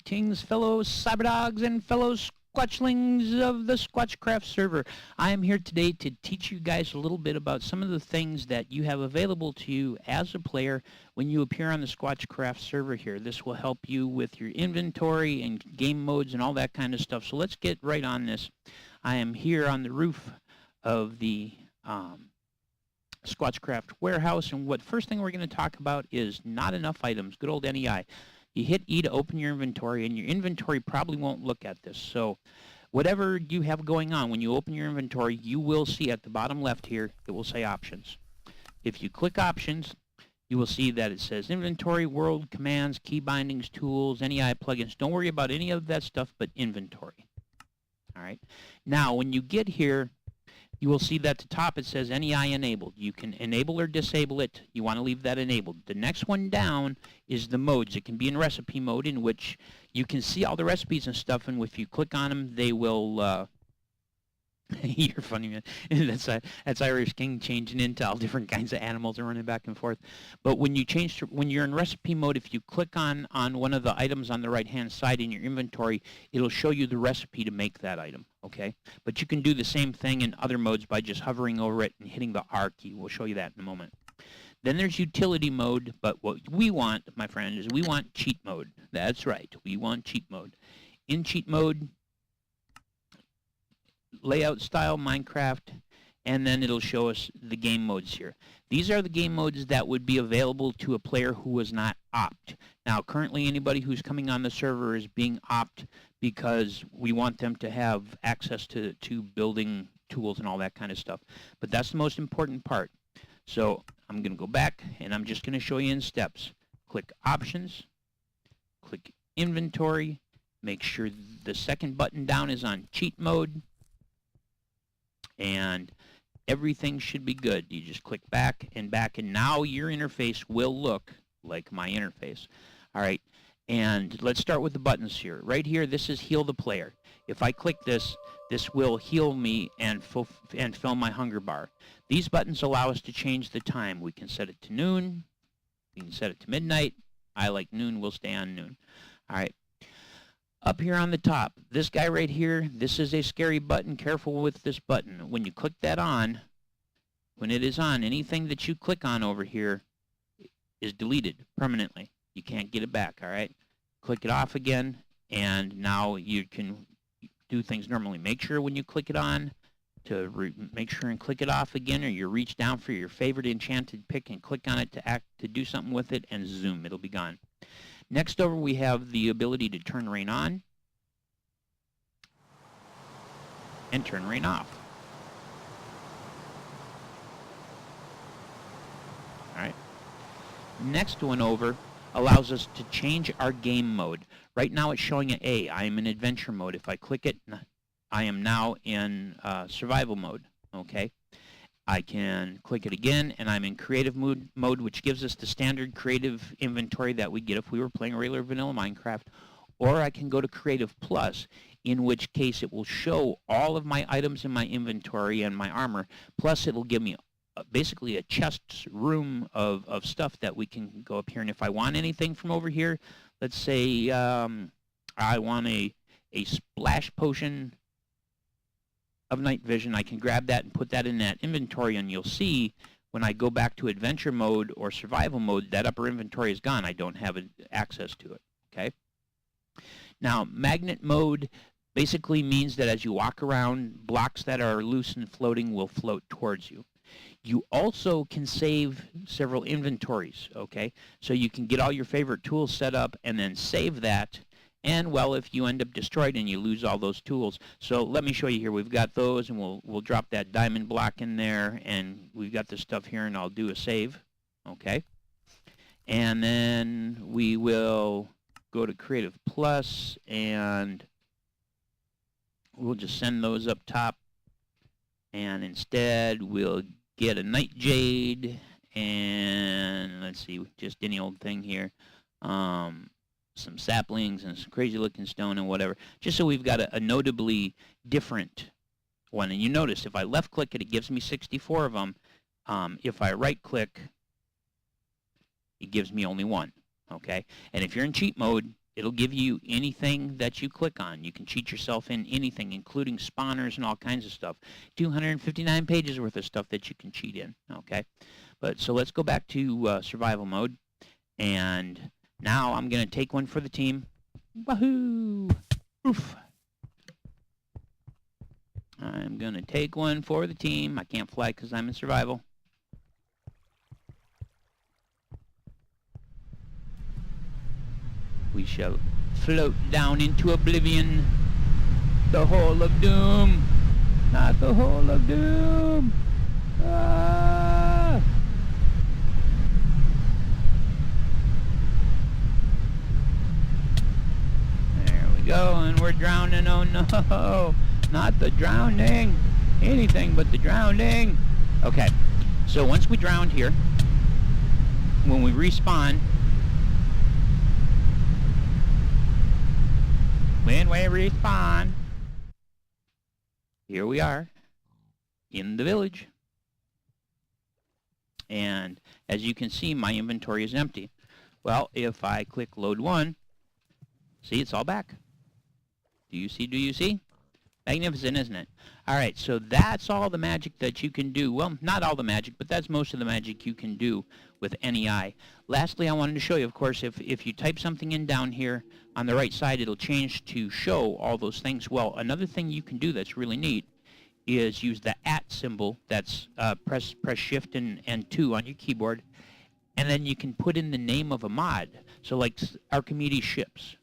Greetings, fellow cyberdogs and fellow squatchlings of the Squatchcraft Server. I am here today to teach you guys a little bit about some of the things that you have available to you as a player when you appear on the Squatchcraft Server here. This will help you with your inventory and game modes and all that kind of stuff. So let's get right on this. I am here on the roof of the Squatchcraft warehouse, and first thing we're going to talk about is not enough items. Good old NEI. You hit E to open your inventory, and your inventory probably won't look at this. So whatever you have going on, when you open your inventory, you will see at the bottom left here, it will say options. If you click options, you will see that it says inventory, world, commands, key bindings, tools, NEI plugins. Don't worry about any of that stuff but inventory. All right. Now, when you get here, you will see that at the top it says NEI enabled. You can enable or disable it. You want to leave that enabled. The next one down is the modes. It can be in recipe mode, in which you can see all the recipes and stuff, and if you click on them, they will you're funny, man. That's Irish King changing into all different kinds of animals and running back and forth. But when you change to, when you're in recipe mode, if you click on one of the items on the right-hand side in your inventory, it'll show you the recipe to make that item, okay? But you can do the same thing in other modes by just hovering over it and hitting the R key. We'll show you that in a moment. Then there's utility mode, but what we want, my friend, is we want cheat mode. That's right, we want cheat mode. In cheat mode, layout style, Minecraft, and then it'll show us the game modes here. These are the game modes that would be available to a player who was not opt. Now, currently anybody who's coming on the server is being opt because we want them to have access to building tools and all that kind of stuff. But that's the most important part. So I'm going to go back, and I'm just going to show you in steps. Click Options, click Inventory, make sure the second button down is on cheat mode, and everything should be good. You just click back, and now your interface will look like my interface. All right, and let's start with the buttons here. Right here, this is Heal the Player. If I click this, this will heal me and fill my hunger bar. These buttons allow us to change the time. We can set it to noon. We can set it to midnight. I like noon. We'll stay on noon. All right. Up here on the top, this guy right here, this is a scary button. Careful with this button. When you click that on, when it is on, anything that you click on over here is deleted permanently. You can't get it back, all right? Click it off again, and now you can do things normally. Make sure when you click it on to make sure and click it off again, or you reach down for your favorite enchanted pick and click on it to do something with it, and zoom, it'll be gone. Next over, we have the ability to turn rain on and turn rain off. All right. Next one over allows us to change our game mode. Right now it's showing an A. I am in adventure mode. If I click it, I am now in survival mode. Okay. I can click it again, and I'm in creative mode, which gives us the standard creative inventory that we get if we were playing regular vanilla Minecraft. Or I can go to Creative Plus, in which case it will show all of my items in my inventory and my armor. Plus, it'll give me basically a chest room of stuff that we can go up here. And if I want anything from over here, let's say I want a splash potion of night vision, I can grab that and put that in that inventory, and you'll see when I go back to adventure mode or survival mode, that upper inventory is gone. I don't have access to it, okay? Now, magnet mode basically means that as you walk around, blocks that are loose and floating will float towards you. You also can save several inventories, okay? So you can get all your favorite tools set up and then save that. And, well, if you end up destroyed and you lose all those tools. So let me show you here. We've got those, and we'll drop that diamond block in there, and we've got this stuff here, and I'll do a save. Okay. And then we will go to Creative Plus, and we'll just send those up top. And instead, we'll get a night jade, and let's see, just any old thing here. Some saplings and some crazy looking stone and whatever, just so we've got a notably different one. And you notice if I left click it, it gives me 64 of them. If I right click, it gives me only one. Okay, and if you're in cheat mode, it'll give you anything that you click on. You can cheat yourself in anything, including spawners and all kinds of stuff. 259 pages worth of stuff that you can cheat in, okay? But so let's go back to survival mode. And now I'm going to take one for the team. Wahoo! Oof. I'm going to take one for the team. I can't fly because I'm in survival. We shall float down into oblivion. The hole of doom. Not the hole of doom. Ah! There we go, and we're drowning. Oh no, not the drowning. Anything but the drowning. Okay, so once we drowned here, when we respawn, here we are in the village. And as you can see, my inventory is empty. Well, if I click load one, see, it's all back. Do you see? Do you see? Magnificent, isn't it? All right, so that's all the magic that you can do. Well, not all the magic, but that's most of the magic you can do with NEI. Lastly, I wanted to show you, of course, if you type something in down here on the right side, it'll change to show all those things. Well, another thing you can do that's really neat is use the @ symbol. That's press shift and 2 on your keyboard, and then you can put in the name of a mod. So like Archimedes ships,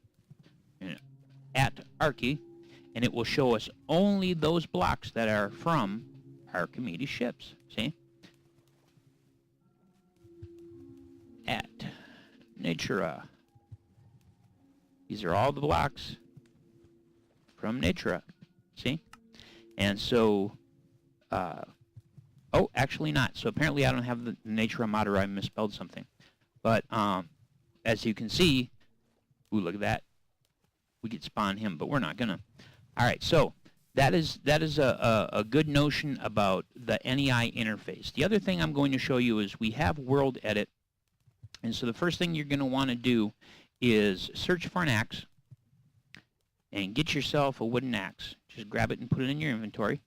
@Archi, and it will show us only those blocks that are from Archimedes ships. See? Natura. These are all the blocks from Natura. See? And so, oh, actually not. So apparently I don't have the Natura mod, or I misspelled something. But as you can see, ooh, look at that. We could spawn him, but we're not gonna. All right, so that is a good notion about the NEI interface. The other thing I'm going to show you is we have world edit. And so the first thing you're going to want to do is search for an axe and get yourself a wooden axe. Just grab it and put it in your inventory.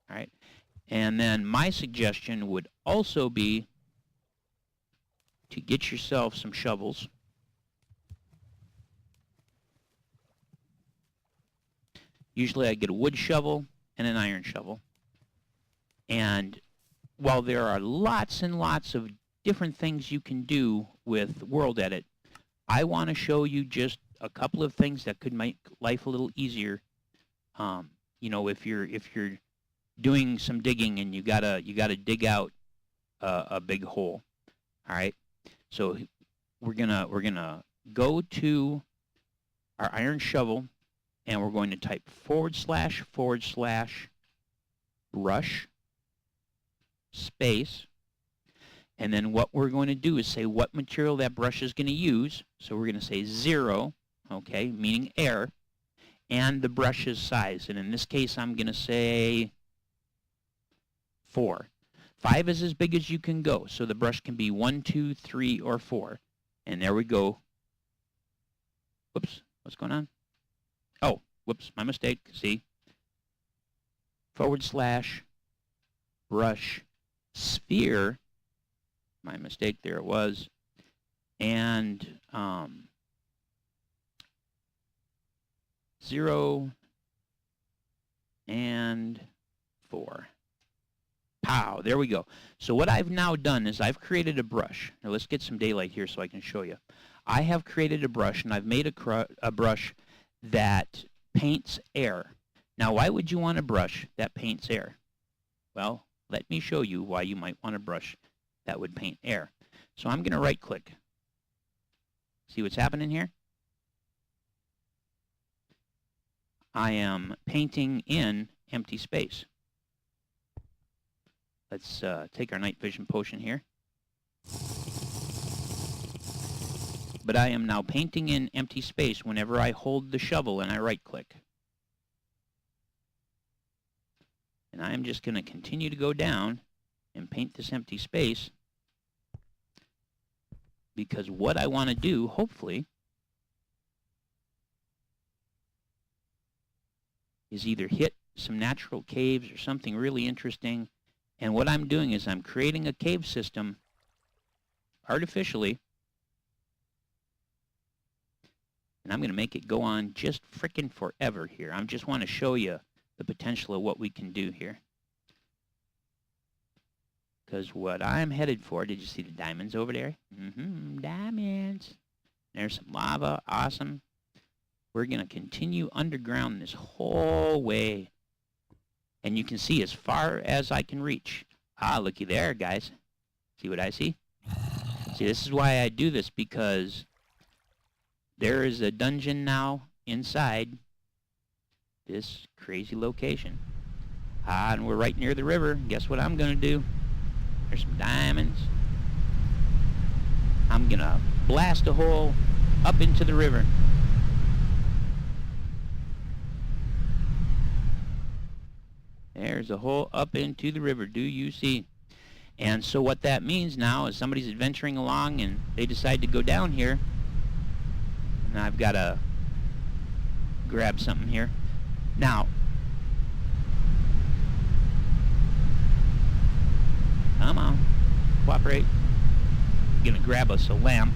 All right. And then my suggestion would also be to get yourself some shovels. Usually I get a wood shovel and an iron shovel. And while there are lots and lots of different things you can do with world edit, I want to show you just a couple of things that could make life a little easier. You know, if you're doing some digging and you gotta dig out a big hole. All right. So we're gonna go to our iron shovel, and we're going to type / brush space. And then what we're going to do is say what material that brush is going to use. So we're going to say 0, okay, meaning air, and the brush's size. And in this case, I'm going to say 4. 5 is as big as you can go. So the brush can be 1, 2, 3, or 4. And there we go. Whoops, what's going on? Oh, whoops, my mistake. See? / brush sphere. My mistake, there it was. And 0 and 4. Pow, there we go. So what I've now done is I've created a brush. Now let's get some daylight here so I can show you. I have created a brush, and I've made a brush that paints air. Now, why would you want a brush that paints air? Well, let me show you why you might want a brush that would paint air. So I'm going to right click. See what's happening here? I am painting in empty space. Let's take our night vision potion here. But I am now painting in empty space whenever I hold the shovel and I right click. And I am just going to continue to go down and paint this empty space, because what I want to do, hopefully, is either hit some natural caves or something really interesting. And what I'm doing is I'm creating a cave system artificially, and I'm going to make it go on just frickin' forever here. I just want to show you the potential of what we can do here. Because what I'm headed for, did you see the diamonds over there? Diamonds. There's some lava. Awesome. We're going to continue underground this whole way. And you can see as far as I can reach. Ah, looky there, guys. See what I see? See, this is why I do this, because there is a dungeon now inside this crazy location. Ah, and we're right near the river. Guess what I'm going to do? There's some diamonds. I'm going to blast a hole up into the river. There's a hole up into the river. Do you see? And so what that means now is somebody's adventuring along and they decide to go down here. And I've got to grab something here. Now, come on, cooperate. I'm going to grab us a lamp.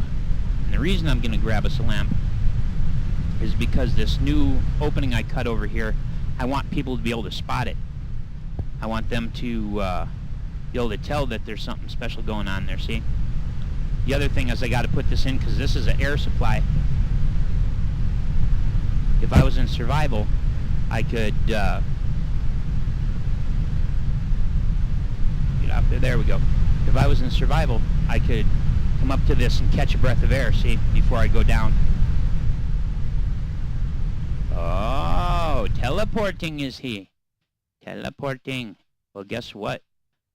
And the reason I'm going to grab us a lamp is because this new opening I cut over here, I want people to be able to spot it. I want them to be able to tell that there's something special going on there, see? The other thing is I got to put this in because this is an air supply. If I was in survival, I could get out there. There we go. If I was in survival, I could come up to this and catch a breath of air, see, before I go down. Oh, teleporting is he. Teleporting. Well, guess what?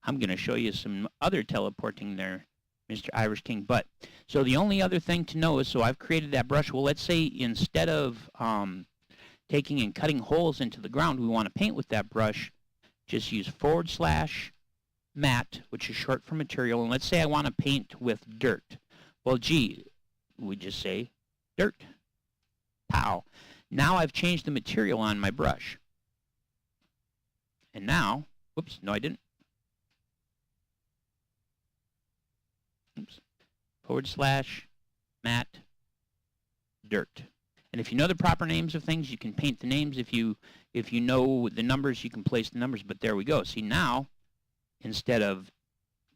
I'm going to show you some other teleporting there, Mr. Irish King. But, so the only other thing to know is, so I've created that brush. Well, let's say instead of taking and cutting holes into the ground, we want to paint with that brush. Just use / matte, which is short for material. And let's say I want to paint with dirt. Well, gee, we just say dirt. Pow. Now I've changed the material on my brush. And now, whoops, no I didn't. Oops. / matte dirt. And if you know the proper names of things, you can paint the names. If you know the numbers, you can place the numbers. But there we go. See, now, instead of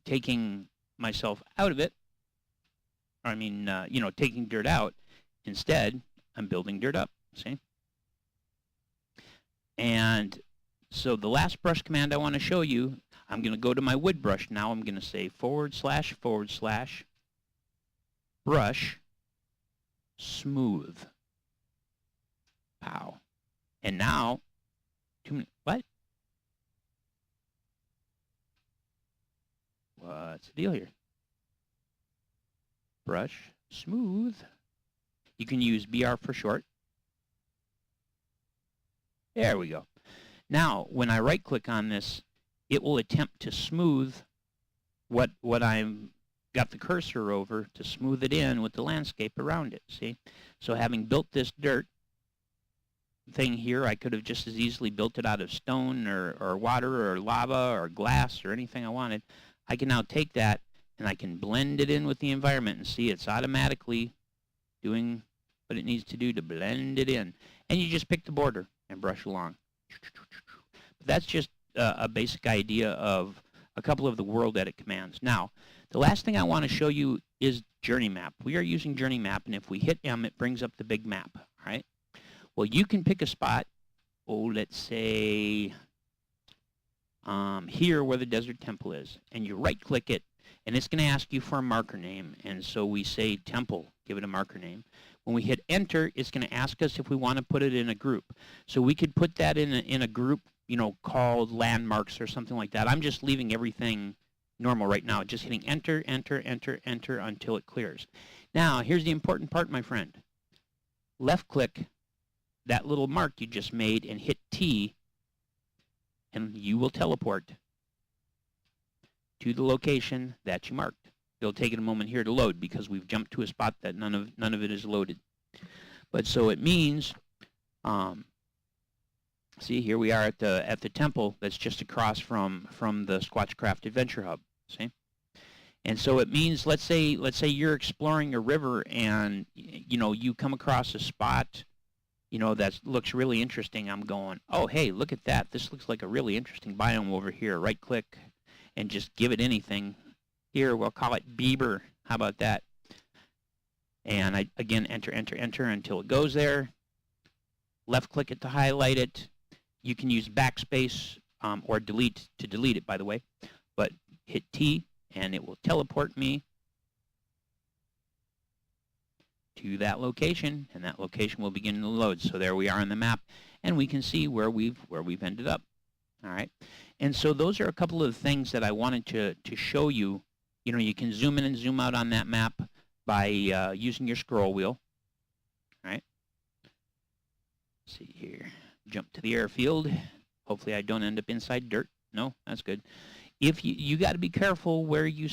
taking myself out of it, I mean, taking dirt out, instead, I'm building dirt up. See? And so the last brush command I want to show you, I'm going to go to my wood brush now. I'm going to say / brush smooth. Pow. And now, what? What's the deal here? Brush smooth. You can use BR for short. There we go. Now, when I right-click on this, it will attempt to smooth what I'm got the cursor over, to smooth it in with the landscape around it, see? So having built this dirt thing here, I could have just as easily built it out of stone or water or lava or glass or anything I wanted. I can now take that and I can blend it in with the environment and see it's automatically doing what it needs to do to blend it in. And you just pick the border and brush along. But that's just a basic idea of a couple of the world edit commands. Now, the last thing I want to show you is journey map. We are using journey map, and if we hit M, it brings up the big map, all right? Well, you can pick a spot, let's say here where the desert temple is, and you right-click it, and it's going to ask you for a marker name, and so we say temple, give it a marker name. When we hit enter, it's going to ask us if we want to put it in a group. So we could put that in a group, called landmarks or something like that. I'm just leaving everything normal right now, just hitting enter, enter, enter, enter until it clears. Now, here's the important part, my friend. Left-click that little mark you just made and hit T, and you will teleport to the location that you marked. It'll take it a moment here to load because we've jumped to a spot that none of it is loaded. But so it means, See, here we are at the temple that's just across from the Squatchcraft Adventure Hub. See? And so it means, let's say you're exploring a river and you come across a spot, that looks really interesting. I'm going, oh, hey, look at that. This looks like a really interesting biome over here. Right click and just give it anything. Here, we'll call it Beaver. How about that? And I, again, enter until it goes there. Left click it to highlight it. You can use backspace or delete to delete it, by the way. But hit T and it will teleport me to that location, and that location will begin to load. So there we are on the map, and we can see where we've ended up. All right, and so those are a couple of things that I wanted to show you. You can zoom in and zoom out on that map by using your scroll wheel. All right. Let's see here. Jump to the airfield. Hopefully I don't end up inside dirt. No, that's good. If you got to be careful where you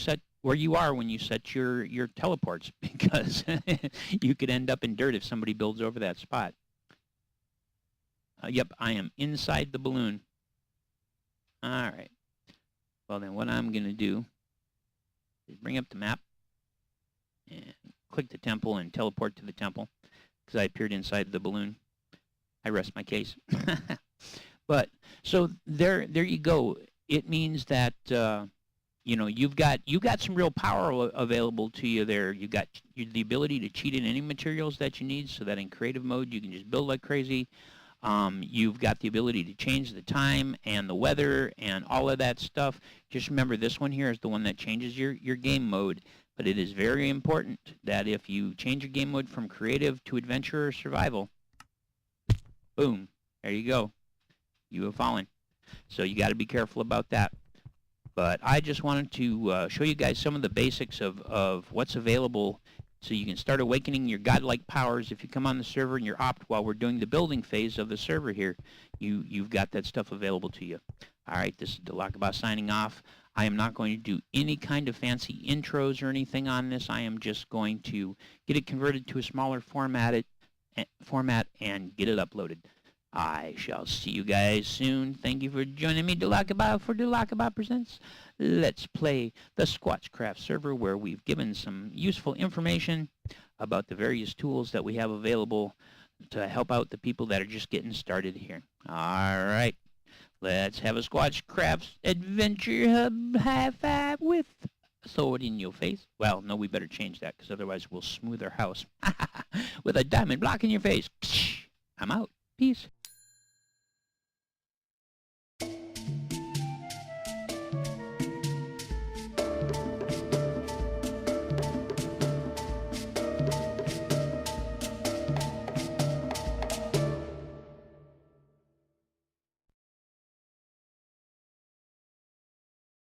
are when you set your teleports, because you could end up in dirt if somebody builds over that spot. Yep, I am inside the balloon. All right. Well, then what I'm going to do is bring up the map and click the temple and teleport to the temple, because I appeared inside the balloon. I rest my case. But so there you go. It means that you've got some real power available to you there. You got the ability to cheat in any materials that you need, so that in creative mode you can just build like crazy. You've got the ability to change the time and the weather and all of that stuff. Just remember, this one here is the one that changes your game mode. But it is very important that if you change your game mode from creative to adventure or survival, boom, there you go. You have fallen. So you got to be careful about that. But I just wanted to show you guys some of the basics of what's available, so you can start awakening your godlike powers. If you come on the server and you're opt while we're doing the building phase of the server here, you've got that stuff available to you. All right, this is Delacaba signing off. I am not going to do any kind of fancy intros or anything on this. I am just going to get it converted to a smaller format and get it uploaded. I shall see you guys soon. Thank you for joining me, Delacaba, for Delacaba Presents Let's Play the Squatchcraft Server, where we've given some useful information about the various tools that we have available to help out the people that are just getting started here. All right, let's have a Squatchcraft Adventure Hub high five with a sword in your face. Well, no, we better change that, because otherwise we'll smooth our house with a diamond block in your face. I'm out. Peace.